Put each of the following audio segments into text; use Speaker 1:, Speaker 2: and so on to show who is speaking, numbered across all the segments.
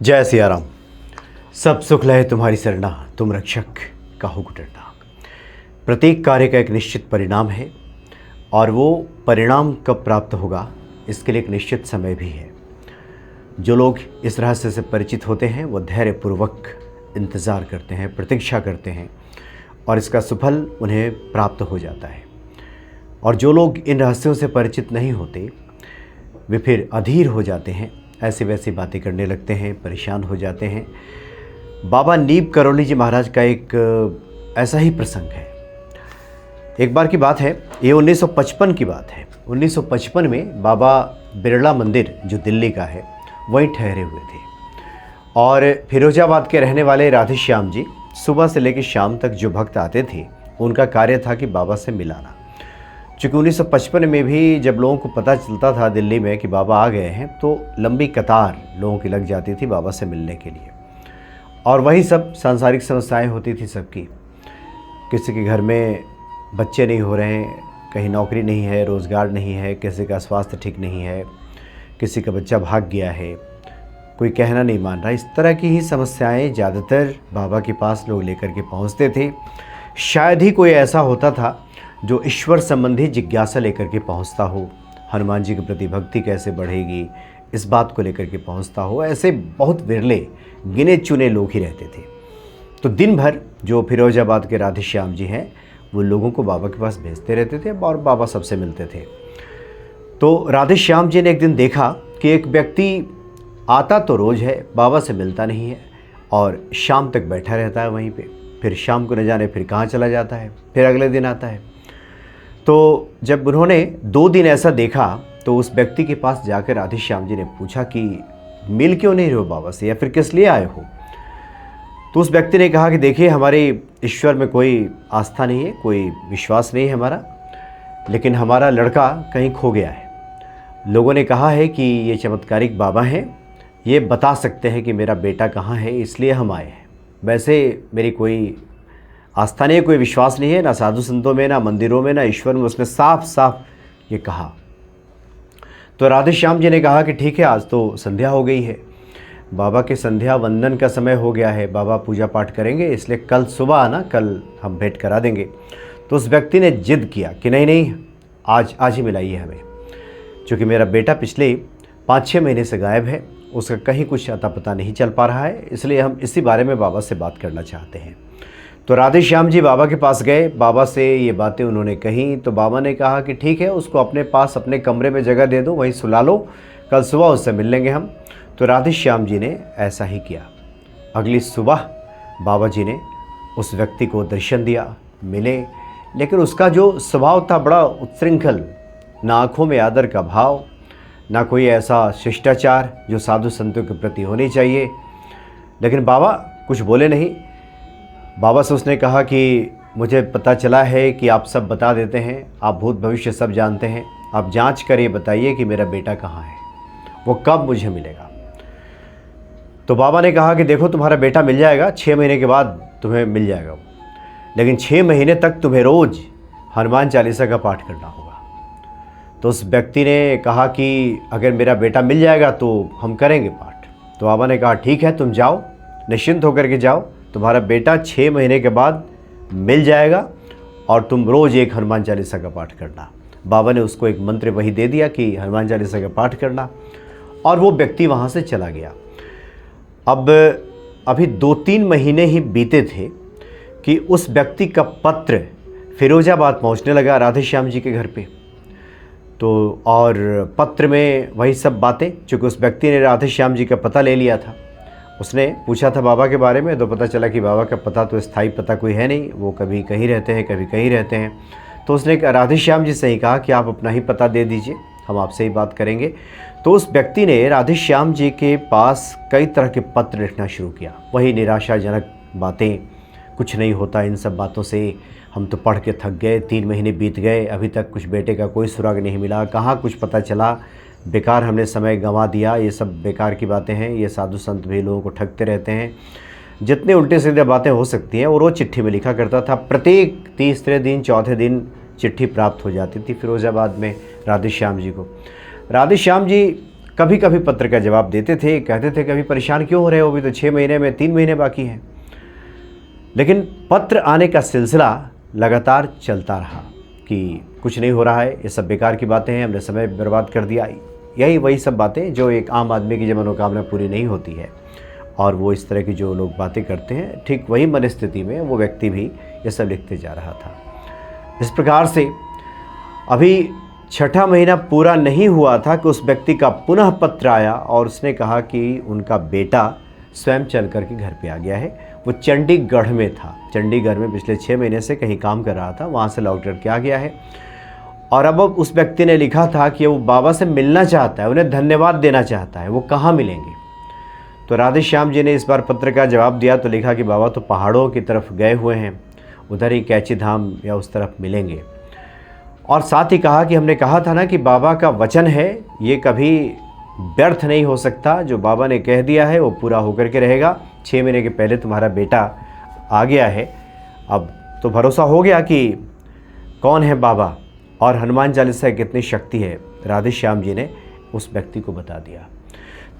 Speaker 1: जय सिया राम। सब सुख लहे तुम्हारी सरना, तुम रक्षक काहू को डरना। प्रत्येक कार्य का एक निश्चित परिणाम है और वो परिणाम कब प्राप्त होगा इसके लिए एक निश्चित समय भी है। जो लोग इस रहस्य से परिचित होते हैं वो धैर्यपूर्वक इंतज़ार करते हैं, प्रतीक्षा करते हैं और इसका सुफल उन्हें प्राप्त हो जाता है। और जो लोग इन रहस्यों से परिचित नहीं होते वे फिर अधीर हो जाते हैं, ऐसी वैसी बातें करने लगते हैं, परेशान हो जाते हैं। बाबा नीब करौली जी महाराज का एक ऐसा ही प्रसंग है। एक बार की बात है, ये 1955 की बात है। 1955 में बाबा बिरला मंदिर जो दिल्ली का है वहीं ठहरे हुए थे और फिरोजाबाद के रहने वाले राधे श्याम जी सुबह से लेकर शाम तक जो भक्त आते थे उनका कार्य था कि बाबा से मिलाना। चूँकि 1955 में भी जब लोगों को पता चलता था दिल्ली में कि बाबा आ गए हैं तो लंबी कतार लोगों की लग जाती थी बाबा से मिलने के लिए। और वही सब सांसारिक समस्याएं होती थी सबकी। किसी के घर में बच्चे नहीं हो रहे हैं, कहीं नौकरी नहीं है, रोज़गार नहीं है, किसी का स्वास्थ्य ठीक नहीं है, किसी का बच्चा भाग गया है, कोई कहना नहीं मान रहा। इस तरह की ही समस्याएं ज़्यादातर बाबा के पास लोग लेकर के पहुंचते थे। शायद ही कोई ऐसा होता था जो ईश्वर संबंधी जिज्ञासा लेकर के पहुंचता हो, हनुमान जी के प्रति भक्ति कैसे बढ़ेगी इस बात को लेकर के पहुंचता हो। ऐसे बहुत विरले गिने चुने लोग ही रहते थे। तो दिन भर जो फिरोजाबाद के राधे श्याम जी हैं वो लोगों को बाबा के पास भेजते रहते थे और बाबा सबसे मिलते थे। तो राधे श्याम जी ने एक दिन देखा कि एक व्यक्ति आता तो रोज़ है, बाबा से मिलता नहीं है और शाम तक बैठा रहता है वहीं पे। फिर शाम को न जाने फिर कहाँ चला जाता है, फिर अगले दिन आता है। तो जब उन्होंने 2 दिन ऐसा देखा तो उस व्यक्ति के पास जाकर राधे श्याम जी ने पूछा कि मिल क्यों नहीं रहे हो बाबा से या फिर किस लिए आए हो। तो उस व्यक्ति ने कहा कि देखिए हमारे ईश्वर में कोई आस्था नहीं है, कोई विश्वास नहीं है हमारा, लेकिन हमारा लड़का कहीं खो गया है। लोगों ने कहा है कि ये चमत्कारिक बाबा हैं, ये बता सकते हैं कि मेरा बेटा कहाँ है, इसलिए हम आए हैं। वैसे मेरी कोई आस्था नहीं है, कोई विश्वास नहीं है, ना साधु संतों में, ना मंदिरों में, ना ईश्वर में। उसने साफ साफ ये कहा। तो राधे श्याम जी ने कहा कि ठीक है, आज तो संध्या हो गई है, बाबा के संध्या वंदन का समय हो गया है, बाबा पूजा पाठ करेंगे, इसलिए कल सुबह आना, कल हम भेंट करा देंगे। तो उस व्यक्ति ने जिद किया कि नहीं नहीं, आज ही मिलाइए हमें, क्योंकि मेरा बेटा पिछले 5-6 महीने से गायब है, उसका कहीं कुछ अता पता नहीं चल पा रहा है, इसलिए हम इसी बारे में बाबा से बात करना चाहते हैं। तो राधे श्याम जी बाबा के पास गए, बाबा से ये बातें उन्होंने कही। तो बाबा ने कहा कि ठीक है, उसको अपने पास अपने कमरे में जगह दे दो, वहीं सुला लो, कल सुबह उससे मिल लेंगे हम। तो राधे श्याम जी ने ऐसा ही किया। अगली सुबह बाबा जी ने उस व्यक्ति को दर्शन दिया, मिले, लेकिन उसका जो स्वभाव था बड़ा उत्सृंखल, ना आँखों में आदर का भाव, ना कोई ऐसा शिष्टाचार जो साधु संतों के प्रति होनी चाहिए। लेकिन बाबा कुछ बोले नहीं। बाबा से उसने कहा कि मुझे पता चला है कि आप सब बता देते हैं, आप भूत भविष्य सब जानते हैं, आप जांच कर ये बताइए कि मेरा बेटा कहाँ है, वो कब मुझे मिलेगा। तो बाबा ने कहा कि देखो तुम्हारा बेटा मिल जाएगा, 6 महीने के बाद तुम्हें मिल जाएगा वो, लेकिन 6 महीने तक तुम्हें रोज़ हनुमान चालीसा का पाठ करना होगा। तो उस व्यक्ति ने कहा कि अगर मेरा बेटा मिल जाएगा तो हम करेंगे पाठ। तो बाबा ने कहा ठीक है, तुम जाओ, निश्चिंत होकर के जाओ, तुम्हारा बेटा 6 महीने के बाद मिल जाएगा और तुम रोज़ एक हनुमान चालीसा का पाठ करना। बाबा ने उसको एक मंत्र वही दे दिया कि हनुमान चालीसा का पाठ करना, और वो व्यक्ति वहाँ से चला गया। अब अभी 2-3 महीने ही बीते थे कि उस व्यक्ति का पत्र फिरोजाबाद पहुँचने लगा राधे श्याम जी के घर पे। तो और पत्र में वही सब बातें, चूँकि उस व्यक्ति ने राधे श्याम जी का पता ले लिया था, उसने पूछा था बाबा के बारे में, तो पता चला कि बाबा का पता तो स्थायी पता कोई है नहीं, वो कभी कहीं रहते हैं, कभी कहीं रहते हैं। तो उसने राधे श्याम जी से ही कहा कि आप अपना ही पता दे दीजिए, हम आपसे ही बात करेंगे। तो उस व्यक्ति ने राधे श्याम जी के पास कई तरह के पत्र लिखना शुरू किया, वही निराशाजनक बातें, कुछ नहीं होता इन सब बातों से, हम तो पढ़ के थक गए, 3 महीने बीत गए, अभी तक कुछ बेटे का कोई सुराग नहीं मिला, कहाँ कुछ पता चला, बेकार हमने समय गंवा दिया, ये सब बेकार की बातें हैं, ये साधु संत भी लोगों को ठगते रहते हैं। जितने उल्टे सीधे बातें हो सकती हैं वो रोज़ चिट्ठी में लिखा करता था। प्रत्येक तीसरे दिन चौथे दिन चिट्ठी प्राप्त हो जाती थी फिरोजाबाद में राधे श्याम जी को। राधे श्याम जी कभी कभी पत्र का जवाब देते थे, कहते थे कभी परेशान क्यों हो रहे हो, अभी तो 6 महीने में 3 महीने बाकी हैं। लेकिन पत्र आने का सिलसिला लगातार चलता रहा कि कुछ नहीं हो रहा है, ये सब बेकार की बातें हैं, हमने समय बर्बाद कर दिया। यही वही सब बातें जो एक आम आदमी की जब मनोकामना पूरी नहीं होती है और वो इस तरह की जो लोग बातें करते हैं, ठीक वही मनस्थिति में वो व्यक्ति भी ये सब लिखते जा रहा था। इस प्रकार से अभी 6ठा महीना पूरा नहीं हुआ था कि उस व्यक्ति का पुनः पत्र आया और उसने कहा कि उनका बेटा स्वयं चल कर के घर पे आ गया है। वो चंडीगढ़ में था, चंडीगढ़ में पिछले 6 महीने से कहीं काम कर रहा था, वहाँ से लौट कर के आ गया है। और अब उस व्यक्ति ने लिखा था कि वो बाबा से मिलना चाहता है, उन्हें धन्यवाद देना चाहता है, वो कहाँ मिलेंगे। तो राधे श्याम जी ने इस बार पत्र का जवाब दिया तो लिखा कि बाबा तो पहाड़ों की तरफ गए हुए हैं, उधर ही कैची धाम या उस तरफ मिलेंगे। और साथ ही कहा कि हमने कहा था ना कि बाबा का वचन है, ये कभी व्यर्थ नहीं हो सकता, जो बाबा ने कह दिया है वो पूरा होकर के रहेगा। 6 महीने के पहले तुम्हारा बेटा आ गया है, अब तो भरोसा हो गया कि कौन है बाबा और हनुमान चालीसा की कितनी शक्ति है। राधे श्याम जी ने उस व्यक्ति को बता दिया।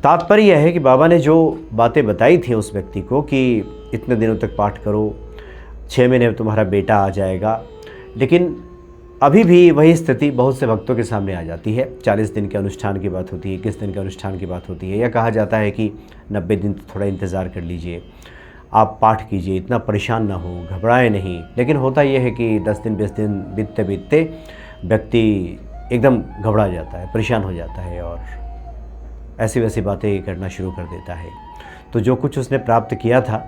Speaker 1: तात्पर्य यह है कि बाबा ने जो बातें बताई थी उस व्यक्ति को कि इतने दिनों तक पाठ करो, 6 महीने में तुम्हारा बेटा आ जाएगा, लेकिन अभी भी वही स्थिति बहुत से भक्तों के सामने आ जाती है। 40 दिन के अनुष्ठान की बात होती है, 21 दिन के अनुष्ठान की बात होती है, या कहा जाता है कि 90 दिन थोड़ा इंतज़ार कर लीजिए, आप पाठ कीजिए, इतना परेशान ना हो, घबराए नहीं। लेकिन होता यह है कि 10 दिन 20 दिन बीतते बीतते व्यक्ति एकदम घबरा जाता है, परेशान हो जाता है और ऐसी वैसी बातें करना शुरू कर देता है। तो जो कुछ उसने प्राप्त किया था,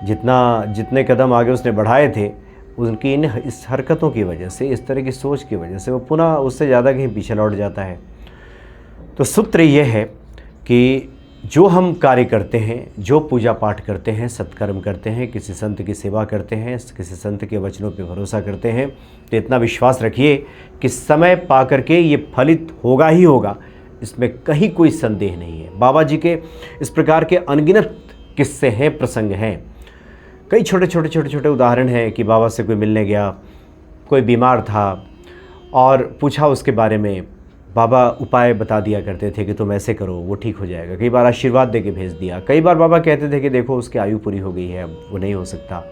Speaker 1: जितने कदम आगे उसने बढ़ाए थे, उनकी इस हरकतों की वजह से, इस तरह की सोच की वजह से वो पुनः उससे ज़्यादा कहीं पीछे लौट जाता है। तो सूत्र ये है कि जो हम कार्य करते हैं, जो पूजा पाठ करते हैं, सत्कर्म करते हैं, किसी संत की सेवा करते हैं, किसी संत के वचनों पे भरोसा करते हैं, तो इतना विश्वास रखिए कि समय पा करके ये फलित होगा ही होगा, इसमें कहीं कोई संदेह नहीं है। बाबा जी के इस प्रकार के अनगिनत किस्से हैं, प्रसंग हैं। कई छोटे छोटे उदाहरण हैं कि बाबा से कोई मिलने गया, कोई बीमार था और पूछा उसके बारे में, बाबा उपाय बता दिया करते थे कि तुम ऐसे करो वो ठीक हो जाएगा। कई बार आशीर्वाद दे के भेज दिया, कई बार बाबा कहते थे कि देखो उसकी आयु पूरी हो गई है, अब वो नहीं हो सकता।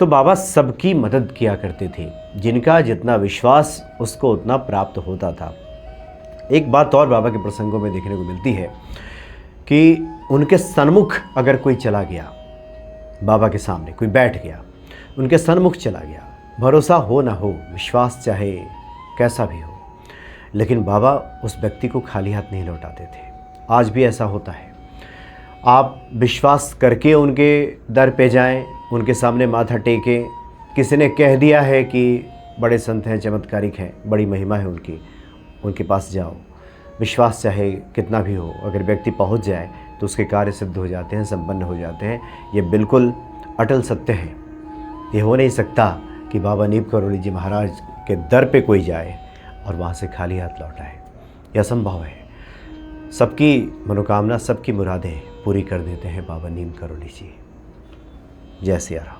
Speaker 1: तो बाबा सबकी मदद किया करते थे, जिनका जितना विश्वास उसको उतना प्राप्त होता था। एक बात और बाबा के प्रसंगों में देखने को मिलती है कि उनके सन्मुख अगर कोई चला गया, बाबा के सामने कोई बैठ गया, उनके सन्मुख चला गया, भरोसा हो ना हो, विश्वास चाहे कैसा भी हो, लेकिन बाबा उस व्यक्ति को खाली हाथ नहीं लौटाते थे। आज भी ऐसा होता है। आप विश्वास करके उनके दर पे जाएं, उनके सामने माथा टेकें। किसी ने कह दिया है कि बड़े संत हैं, चमत्कारिक हैं, बड़ी महिमा है उनकी, उनके पास जाओ। विश्वास चाहे कितना भी हो, अगर व्यक्ति पहुंच जाए तो उसके कार्य सिद्ध हो जाते हैं, संपन्न हो जाते हैं। ये बिल्कुल अटल सत्य है। ये हो नहीं सकता कि बाबा नीम करोली जी महाराज के दर पे कोई जाए और वहाँ से खाली हाथ लौट आए। यह असंभव है। सबकी मनोकामना, सबकी मुरादें पूरी कर देते हैं बाबा नीम करोली जी। जय सिया राम।